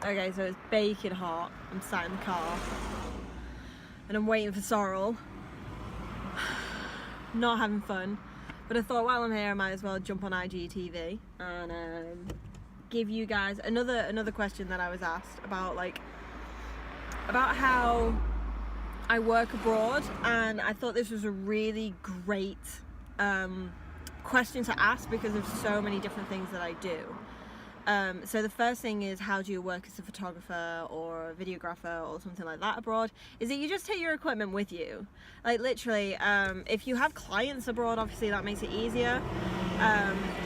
Okay, so it's baking hot. I'm sat in the car and I'm waiting for Sorrel. Not having fun, but I thought while I'm here I might as well jump on Igtv and give you guys another question that I was asked about, like, about how I work abroad, and I thought this was a really great question to ask because of so many different things that I do. So the first thing is, how do you work as a photographer or a videographer or something like that abroad? Is that you just take your equipment with you. Like, literally, if you have clients abroad, obviously that makes it easier.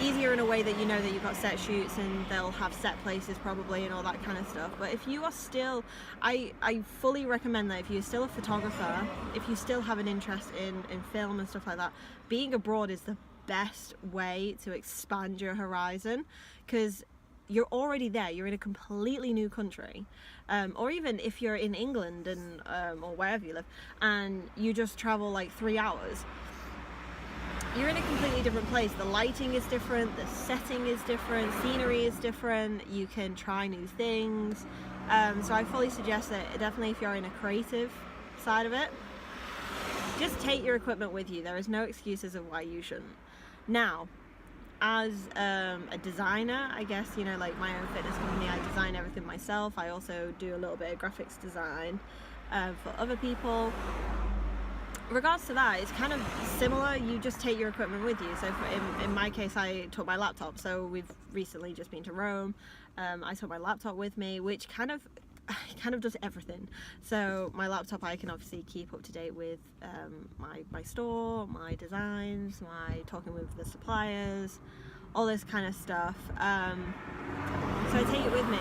Easier in a way that you know that you've got set shoots and they'll have set places probably and all that kind of stuff. But if you are still, I fully recommend that if you're still a photographer, if you still have an interest in film and stuff like that, being abroad is the best way to expand your horizon, because you're already there, you're in a completely new country, or even if you're in England and or wherever you live and you just travel like 3 hours, you're in a completely different place. The lighting is different, the setting is different, scenery is different, you can try new things. So I fully suggest that definitely if you're in a creative side of it, just take your equipment with you. There is no excuses of why you shouldn't. Now, as a designer, I guess, you know, like my own fitness company, I design everything myself. I also do a little bit of graphics design for other people. In regards to that, it's kind of similar. You just take your equipment with you. So in my case, I took my laptop. So we've recently just been to Rome. I took my laptop with me, which kind of does everything. So my laptop, I can obviously keep up to date with my store, my designs, my talking with the suppliers, all this kind of stuff. So I take it with me.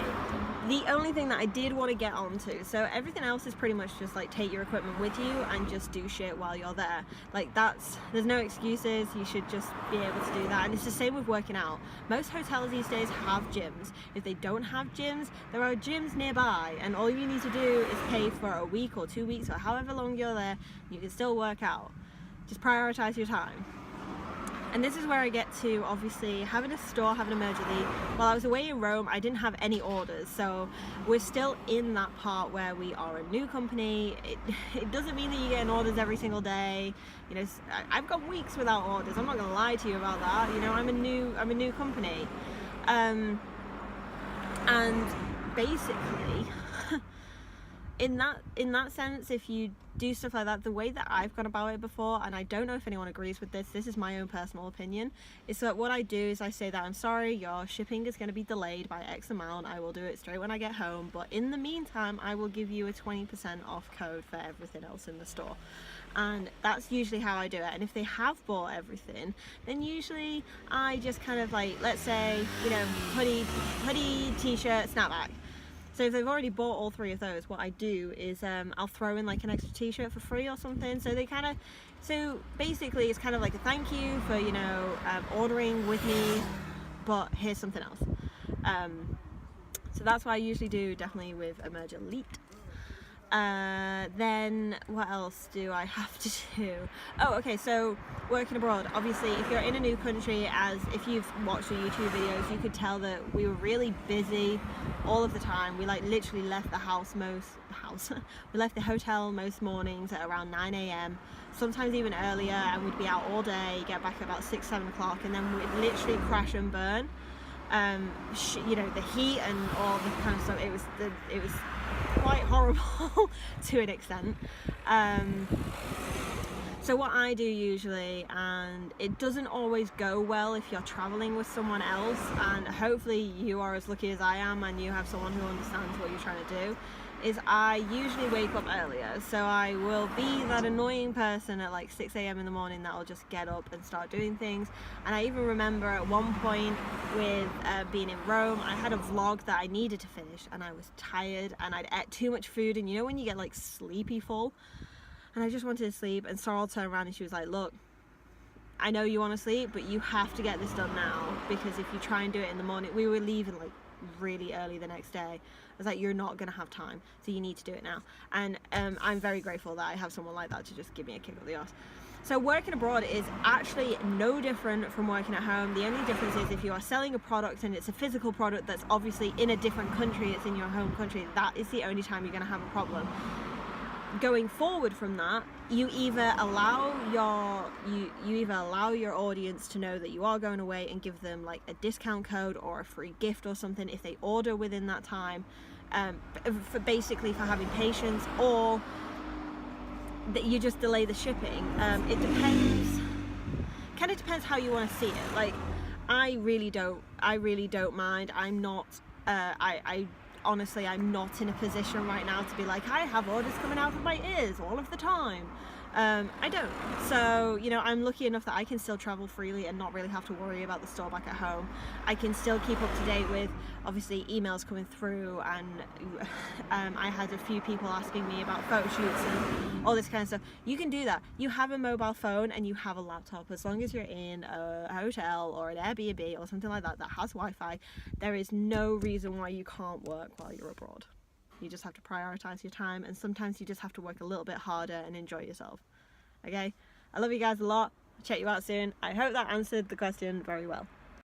The only thing that I did want to get onto, so everything else is pretty much just like take your equipment with you and just do shit while you're there. Like, there's no excuses. You should just be able to do that. And it's the same with working out. Most hotels these days have gyms. If they don't have gyms, there are gyms nearby, and all you need to do is pay for a week or 2 weeks or however long you're there. You can still work out. Just prioritize your time. And this is where I get to, obviously, having a store, having an emergency. While I was away in Rome, I didn't have any orders, so we're still in that part where we are a new company. It doesn't mean that you're getting orders every single day. You know, I've got weeks without orders. I'm not gonna lie to you about that. You know, I'm a new company, and basically, in that sense, if you do stuff like that, the way that I've gone about it before, and I don't know if anyone agrees with this is my own personal opinion, is that what I do is I say that I'm sorry, your shipping is going to be delayed by X amount. I will do it straight when I get home, but in the meantime I will give you a 20% off code for everything else in the store. And that's usually how I do it. And if they have bought everything, then usually I just kind of, like, let's say, you know, hoodie, t-shirt, snapback. So if they've already bought all 3 of those, what I do is I'll throw in like an extra t-shirt for free or something. So so basically it's kind of like a thank you for, you know, ordering with me, but here's something else. So that's what I usually do, definitely with Emerge Elite. Then what else do I have to do? Oh, okay, so working abroad, obviously if you're in a new country, as if you've watched the YouTube videos, you could tell that we were really busy all of the time. We like literally left the we left the hotel most mornings at around 9 AM, sometimes even earlier, and we'd be out all day, get back at about 6-7 o'clock, and then we'd literally crash and burn. You know, the heat and all the kind of stuff, it was quite horrible to an extent. So what I do usually, and it doesn't always go well if you're traveling with someone else, and hopefully you are as lucky as I am and you have someone who understands what you're trying to do, is I usually wake up earlier. So I will be that annoying person at like 6 AM in the morning that will just get up and start doing things. And I even remember at one point with being in Rome, I had a vlog that I needed to finish and I was tired and I'd ate too much food, and you know when you get like sleepy full, and I just wanted to sleep, and Sorrel turned around and she was like, look, I know you want to sleep, but you have to get this done now, because if you try and do it in the morning, we were leaving like really early the next day. I was like, you're not gonna have time, so you need to do it now. And I'm very grateful that I have someone like that to just give me a kick up the arse. So working abroad is actually no different from working at home. The only difference is if you are selling a product and it's a physical product that's obviously in a different country, it's in your home country, that is the only time you're going to have a problem. Going forward from that, you either allow your audience to know that you are going away and give them like a discount code or a free gift or something if they order within that time, for having patience, or that you just delay the shipping. It depends, kind of depends how you want to see it. Like, I really don't mind. I'm not honestly, I'm not in a position right now to be like, I have orders coming out of my ears all of the time. I don't. So, you know, I'm lucky enough that I can still travel freely and not really have to worry about the store back at home. I can still keep up to date with, obviously, emails coming through, and I had a few people asking me about photo shoots and all this kind of stuff. You can do that. You have a mobile phone and you have a laptop. As long as you're in a hotel or an Airbnb or something like that that has Wi-Fi, there is no reason why you can't work while you're abroad. You just have to prioritize your time, and sometimes you just have to work a little bit harder and enjoy yourself. Okay? I love you guys a lot. I'll check you out soon. I hope that answered the question very well.